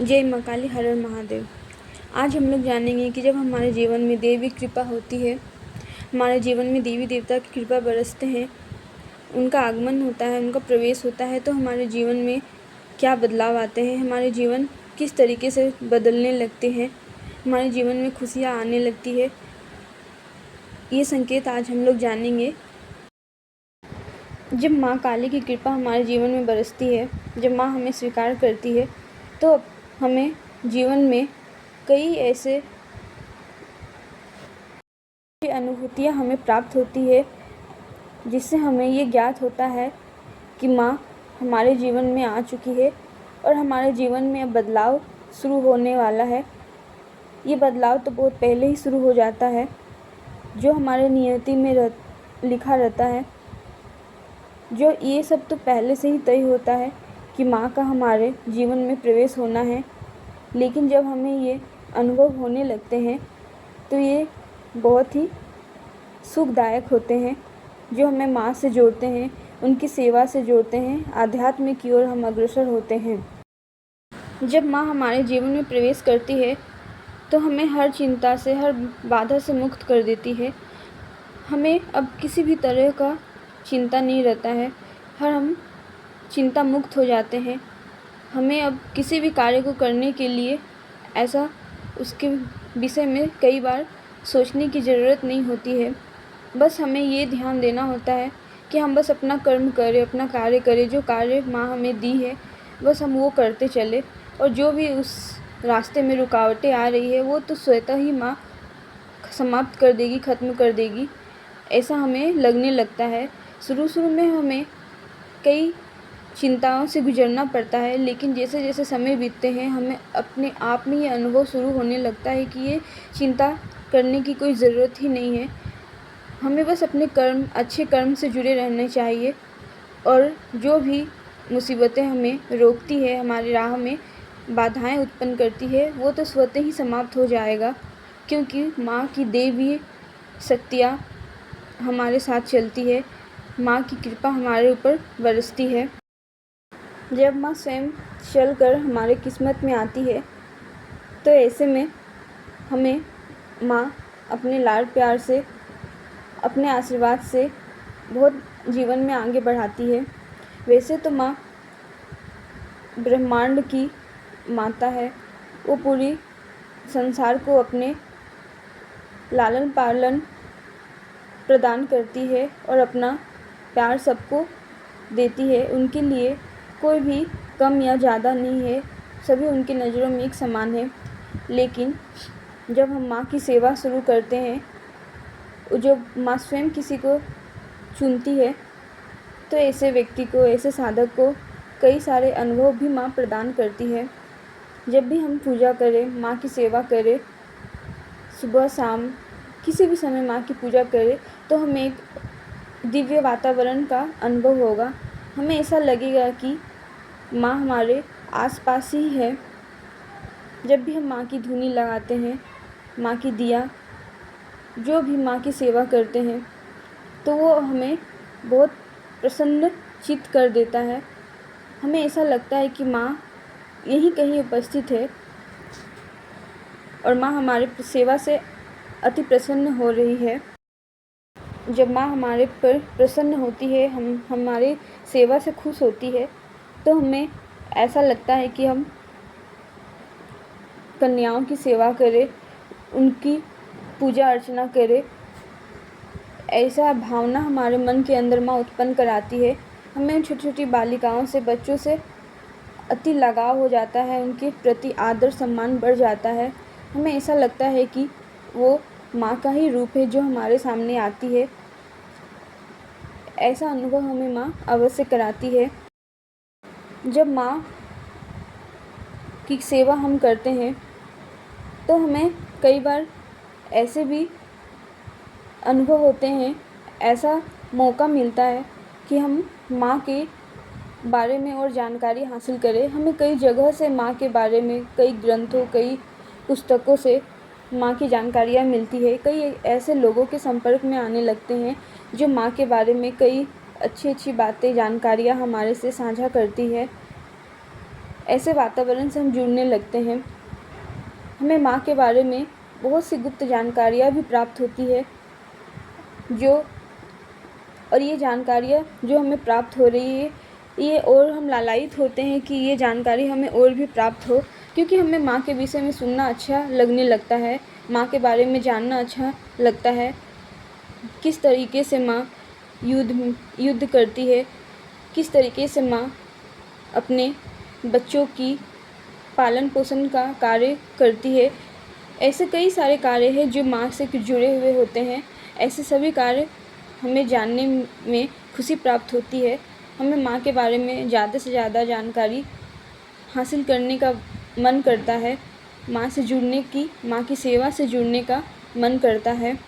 जय माँ काली, हर हर महादेव। आज हम लोग जानेंगे कि जब हमारे जीवन में देवी कृपा होती है, हमारे जीवन में देवी देवता की कृपा बरसते हैं, उनका आगमन होता है, उनका प्रवेश होता है, तो हमारे जीवन में क्या बदलाव आते हैं, हमारे जीवन किस तरीके से बदलने लगते हैं, हमारे जीवन में खुशियाँ आने लगती है। ये संकेत आज हम लोग जानेंगे। जब माँ काली की कृपा हमारे जीवन में बरसती है, जब माँ हमें स्वीकार करती है, तो हमें जीवन में कई ऐसे अनुभूतियाँ हमें प्राप्त होती है, जिससे हमें ये ज्ञात होता है कि माँ हमारे जीवन में आ चुकी है और हमारे जीवन में अब बदलाव शुरू होने वाला है। ये बदलाव तो बहुत पहले ही शुरू हो जाता है, जो हमारे नियति में लिखा रहता है। जो ये सब तो पहले से ही तय होता है कि माँ का हमारे जीवन में प्रवेश होना है, लेकिन जब हमें ये अनुभव होने लगते हैं तो ये बहुत ही सुखदायक होते हैं, जो हमें माँ से जोड़ते हैं, उनकी सेवा से जोड़ते हैं, आध्यात्म की ओर हम अग्रसर होते हैं। जब माँ हमारे जीवन में प्रवेश करती है तो हमें हर चिंता से, हर बाधा से मुक्त कर देती है। हमें अब किसी भी तरह का चिंता नहीं रहता है, हम चिंता मुक्त हो जाते हैं। हमें अब किसी भी कार्य को करने के लिए ऐसा उसके विषय में कई बार सोचने की ज़रूरत नहीं होती है। बस हमें ये ध्यान देना होता है कि हम बस अपना कर्म करें, अपना कार्य करें, जो कार्य माँ हमें दी है बस हम वो करते चले, और जो भी उस रास्ते में रुकावटें आ रही है वो तो स्वतः ही माँ समाप्त कर देगी, ख़त्म कर देगी, ऐसा हमें लगने लगता है। शुरू में हमें कई चिंताओं से गुजरना पड़ता है, लेकिन जैसे जैसे समय बीतते हैं हमें अपने आप में ये अनुभव शुरू होने लगता है कि ये चिंता करने की कोई ज़रूरत ही नहीं है। हमें बस अपने कर्म, अच्छे कर्म से जुड़े रहने चाहिए, और जो भी मुसीबतें हमें रोकती है, हमारी राह में बाधाएं उत्पन्न करती है, वो तो स्वतः ही समाप्त हो जाएगा, क्योंकि माँ की देवी शक्तियाँ हमारे साथ चलती है, माँ की कृपा हमारे ऊपर बरसती है। जब माँ स्वयं चलकर हमारे किस्मत में आती है तो ऐसे में हमें माँ अपने लाड प्यार से, अपने आशीर्वाद से बहुत जीवन में आगे बढ़ाती है। वैसे तो माँ ब्रह्मांड की माता है, वो पूरी संसार को अपने लालन पालन प्रदान करती है और अपना प्यार सबको देती है। उनके लिए कोई भी कम या ज़्यादा नहीं है, सभी उनकी नज़रों में एक समान है। लेकिन जब हम माँ की सेवा शुरू करते हैं, जब माँ स्वयं किसी को चुनती है, तो ऐसे व्यक्ति को, ऐसे साधक को कई सारे अनुभव भी माँ प्रदान करती है। जब भी हम पूजा करें, माँ की सेवा करें, सुबह शाम किसी भी समय माँ की पूजा करें, तो हमें एक दिव्य वातावरण का अनुभव होगा। हमें ऐसा लगेगा कि माँ हमारे आसपास ही है। जब भी हम माँ की धूनी लगाते हैं, माँ की दिया, जो भी माँ की सेवा करते हैं, तो वो हमें बहुत प्रसन्न चित्त कर देता है। हमें ऐसा लगता है कि माँ यहीं कहीं उपस्थित है और माँ हमारे सेवा से अति प्रसन्न हो रही है। जब माँ हमारे पर प्रसन्न होती है, हमारी सेवा से खुश होती है, तो हमें ऐसा लगता है कि हम कन्याओं की सेवा करें, उनकी पूजा अर्चना करें। ऐसा भावना हमारे मन के अंदर माँ उत्पन्न कराती है। हमें छोटी छोटी बालिकाओं से, बच्चों से अति लगाव हो जाता है, उनके प्रति आदर सम्मान बढ़ जाता है। हमें ऐसा लगता है कि वो माँ का ही रूप है जो हमारे सामने आती है। ऐसा अनुभव हमें माँ अवश्य कराती है। जब माँ की सेवा हम करते हैं तो हमें कई बार ऐसे भी अनुभव होते हैं, ऐसा मौका मिलता है कि हम माँ के बारे में और जानकारी हासिल करें। हमें कई जगह से माँ के बारे में, कई ग्रंथों, कई पुस्तकों से माँ की जानकारियाँ मिलती है। कई ऐसे लोगों के संपर्क में आने लगते हैं जो माँ के बारे में कई अच्छी अच्छी बातें, जानकारियाँ हमारे से साझा करती है। ऐसे वातावरण से हम जुड़ने लगते हैं। हमें माँ के बारे में बहुत सी गुप्त जानकारियाँ भी प्राप्त होती है और ये जानकारियाँ जो हमें प्राप्त हो रही है ये और हम लालायित होते हैं कि ये जानकारी हमें और भी प्राप्त हो, क्योंकि हमें माँ के विषय में सुनना अच्छा लगने लगता है, माँ के बारे में जानना अच्छा लगता है। किस तरीके से माँ युद्ध करती है, किस तरीके से माँ अपने बच्चों की पालन पोषण का कार्य करती है। ऐसे कई सारे कार्य हैं जो माँ से जुड़े हुए होते हैं। ऐसे सभी कार्य हमें जानने में खुशी प्राप्त होती है। हमें माँ के बारे में ज़्यादा से ज़्यादा जानकारी हासिल करने का मन करता है। माँ से जुड़ने की, माँ की सेवा से जुड़ने का मन करता है।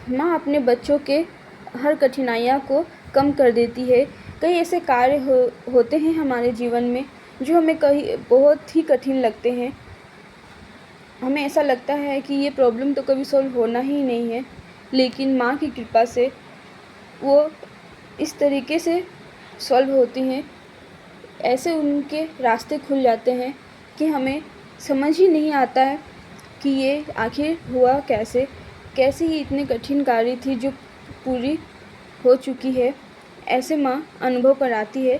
माँ अपने बच्चों के हर कठिनाइयों को कम कर देती है। कई ऐसे कार्य होते हैं हमारे जीवन में जो हमें बहुत ही कठिन लगते हैं। हमें ऐसा लगता है कि ये प्रॉब्लम तो कभी सॉल्व होना ही नहीं है, लेकिन माँ की कृपा से वो इस तरीके से सॉल्व होती हैं, ऐसे उनके रास्ते खुल जाते हैं कि हमें समझ ही नहीं आता है कि ये आखिर हुआ कैसे ही इतने कठिन कार्य थी जो पूरी हो चुकी है। ऐसे माँ अनुभव कराती है।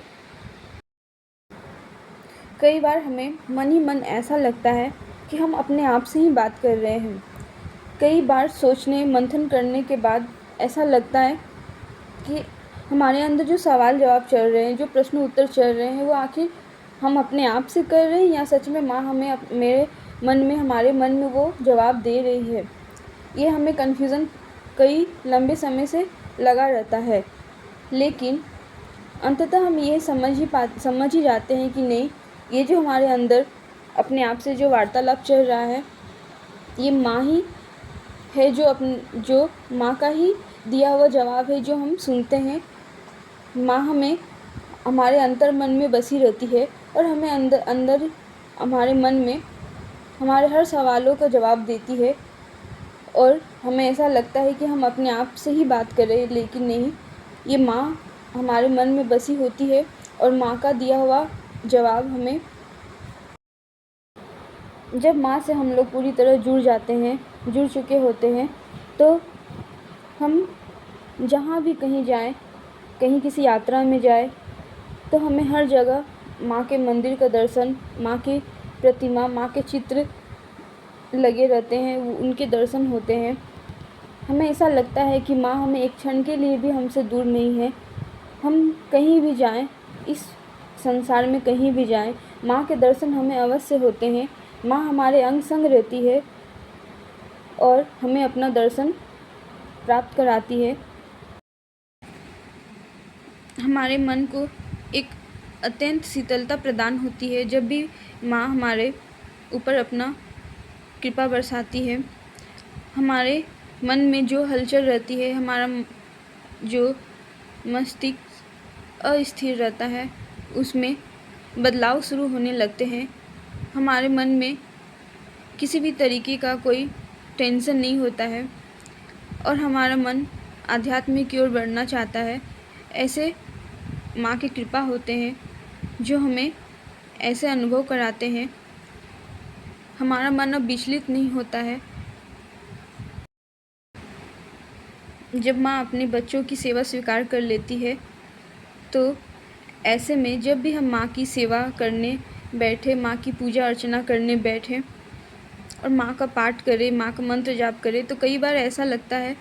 कई बार हमें मन ही मन ऐसा लगता है कि हम अपने आप से ही बात कर रहे हैं। कई बार सोचने मंथन करने के बाद ऐसा लगता है कि हमारे अंदर जो सवाल जवाब चल रहे हैं, जो प्रश्न उत्तर चल रहे हैं, वो आखिर हम अपने आप से कर रहे हैं या सच में माँ हमें हमारे मन में वो जवाब दे रही है। ये हमें कन्फ्यूज़न कई लंबे समय से लगा रहता है, लेकिन अंततः हम ये समझ ही जाते हैं कि नहीं, ये जो हमारे अंदर अपने आप से जो वार्तालाप चल रहा है, ये माँ ही है, जो माँ का ही दिया हुआ जवाब है जो हम सुनते हैं। माँ हमें हमारे अंतर मन में बसी रहती है और हमें अंदर हमारे मन में हमारे हर सवालों का जवाब देती है, और हमें ऐसा लगता है कि हम अपने आप से ही बात कर रहे हैं, लेकिन नहीं, ये माँ हमारे मन में बसी होती है और माँ का दिया हुआ जवाब हमें, जब माँ से हम लोग पूरी तरह जुड़ चुके होते हैं, तो हम जहाँ भी कहीं जाएं, कहीं किसी यात्रा में जाए, तो हमें हर जगह माँ के मंदिर का दर्शन, माँ की प्रतिमा, माँ के चित्र लगे रहते हैं, उनके दर्शन होते हैं। हमें ऐसा लगता है कि माँ हमें एक क्षण के लिए भी हमसे दूर नहीं है। हम कहीं भी जाएं, इस संसार में कहीं भी जाएं, माँ के दर्शन हमें अवश्य होते हैं। माँ हमारे अंग संग रहती है और हमें अपना दर्शन प्राप्त कराती है। हमारे मन को एक अत्यंत शीतलता प्रदान होती है जब भी माँ हमारे ऊपर अपना कृपा बरसाती है। हमारे मन में जो हलचल रहती है, हमारा जो मस्तिष्क अस्थिर रहता है, उसमें बदलाव शुरू होने लगते हैं। हमारे मन में किसी भी तरीके का कोई टेंशन नहीं होता है और हमारा मन आध्यात्म की ओर बढ़ना चाहता है। ऐसे माँ की कृपा होते हैं जो हमें ऐसे अनुभव कराते हैं। हमारा मन अब विचलित नहीं होता है। जब माँ अपने बच्चों की सेवा स्वीकार कर लेती है, तो ऐसे में जब भी हम माँ की सेवा करने बैठे, माँ की पूजा अर्चना करने बैठे और माँ का पाठ करें, माँ का मंत्र जाप करें, तो कई बार ऐसा लगता है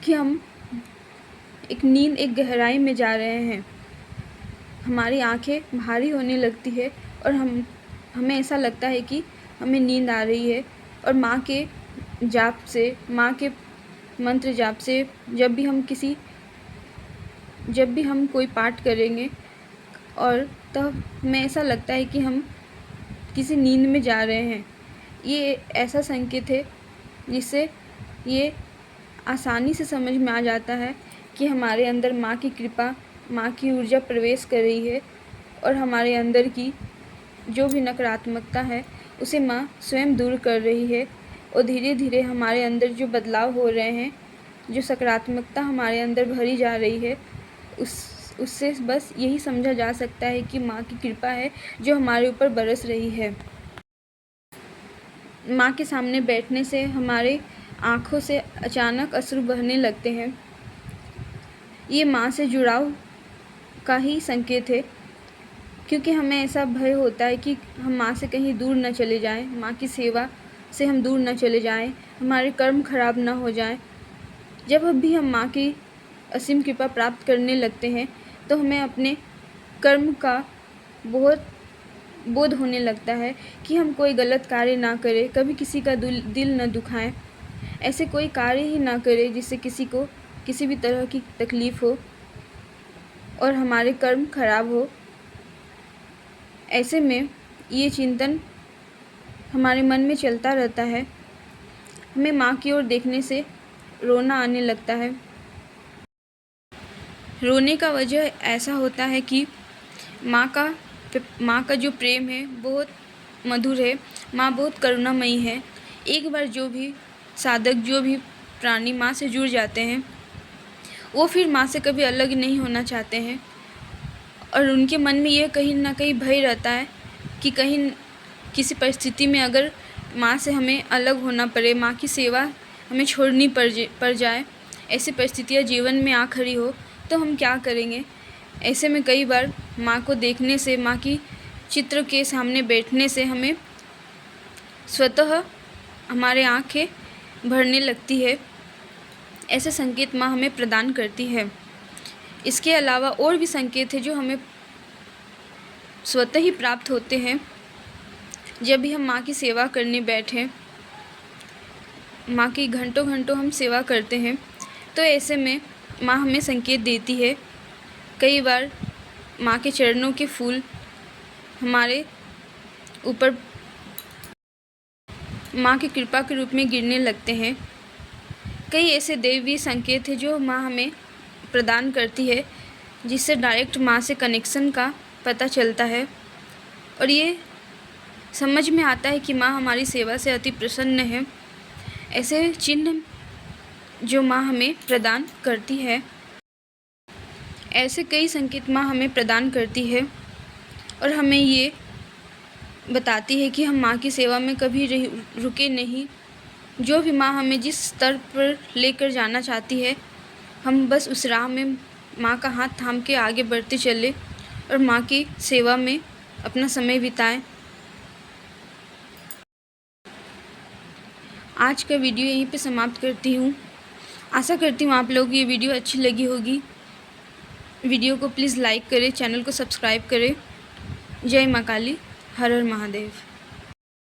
कि हम एक गहराई में जा रहे हैं। हमारी आंखें भारी होने लगती है और हमें ऐसा लगता है कि हमें नींद आ रही है। और माँ के जाप से, माँ के मंत्र जाप से जब भी हम कोई पाठ करेंगे, और तब हमें ऐसा लगता है कि हम किसी नींद में जा रहे हैं। ये ऐसा संकेत है जिससे ये आसानी से समझ में आ जाता है कि हमारे अंदर माँ की कृपा, माँ की ऊर्जा प्रवेश कर रही है और हमारे अंदर की जो भी नकारात्मकता है उसे माँ स्वयं दूर कर रही है। और धीरे धीरे हमारे अंदर जो बदलाव हो रहे हैं, जो सकारात्मकता हमारे अंदर भरी जा रही है, उससे बस यही समझा जा सकता है कि माँ की कृपा है जो हमारे ऊपर बरस रही है। माँ के सामने बैठने से हमारे आँखों से अचानक अश्रु बहने लगते हैं। ये माँ से जुड़ाव का ही संकेत है, क्योंकि हमें ऐसा भय होता है कि हम माँ से कहीं दूर न चले जाएं, माँ की सेवा से हम दूर न चले जाएं, हमारे कर्म खराब न हो जाएं। जब भी हम माँ की असीम कृपा प्राप्त करने लगते हैं तो हमें अपने कर्म का बहुत बोध होने लगता है कि हम कोई गलत कार्य ना करें, कभी किसी का दिल न दुखाएं, ऐसे कोई कार्य ही ना करें जिससे किसी को किसी भी तरह की तकलीफ़ हो और हमारे कर्म खराब हो। ऐसे में ये चिंतन हमारे मन में चलता रहता है। हमें माँ की ओर देखने से रोना आने लगता है। रोने का वजह ऐसा होता है कि माँ का जो प्रेम है बहुत मधुर है। माँ बहुत करुणामयी है। एक बार जो भी साधक, जो भी प्राणी माँ से जुड़ जाते हैं वो फिर माँ से कभी अलग नहीं होना चाहते हैं, और उनके मन में ये कहीं ना कहीं भय रहता है कि कहीं किसी परिस्थिति में अगर माँ से हमें अलग होना पड़े, माँ की सेवा हमें छोड़नी पड़ जाए, ऐसी परिस्थितियाँ जीवन में आ खड़ी हो तो हम क्या करेंगे। ऐसे में कई बार माँ को देखने से, माँ की चित्र के सामने बैठने से हमें स्वतः हमारे आँखें भरने लगती है। ऐसे संकेत माँ हमें प्रदान करती है। इसके अलावा और भी संकेत है जो हमें स्वतः ही प्राप्त होते हैं जब भी हम माँ की सेवा करने बैठें। माँ की घंटों घंटों हम सेवा करते हैं तो ऐसे में माँ हमें संकेत देती है। कई बार माँ के चरणों के फूल हमारे ऊपर माँ की कृपा के रूप में गिरने लगते हैं। कई ऐसे दैवीय संकेत हैं जो माँ हमें प्रदान करती है, जिससे डायरेक्ट माँ से कनेक्शन का पता चलता है और ये समझ में आता है कि माँ हमारी सेवा से अति प्रसन्न है। ऐसे चिन्ह जो माँ हमें प्रदान करती है, ऐसे कई संकेत माँ हमें प्रदान करती है और हमें ये बताती है कि हम माँ की सेवा में कभी रुके नहीं। जो भी माँ हमें जिस स्तर पर लेकर जाना चाहती है, हम बस उस राह में माँ का हाथ थाम के आगे बढ़ते चले और माँ की सेवा में अपना समय बिताएं। आज का वीडियो यहीं पे समाप्त करती हूँ। आशा करती हूँ आप लोगों को ये वीडियो अच्छी लगी होगी। वीडियो को प्लीज़ लाइक करें, चैनल को सब्सक्राइब करें। जय माँ काली, हर हर महादेव।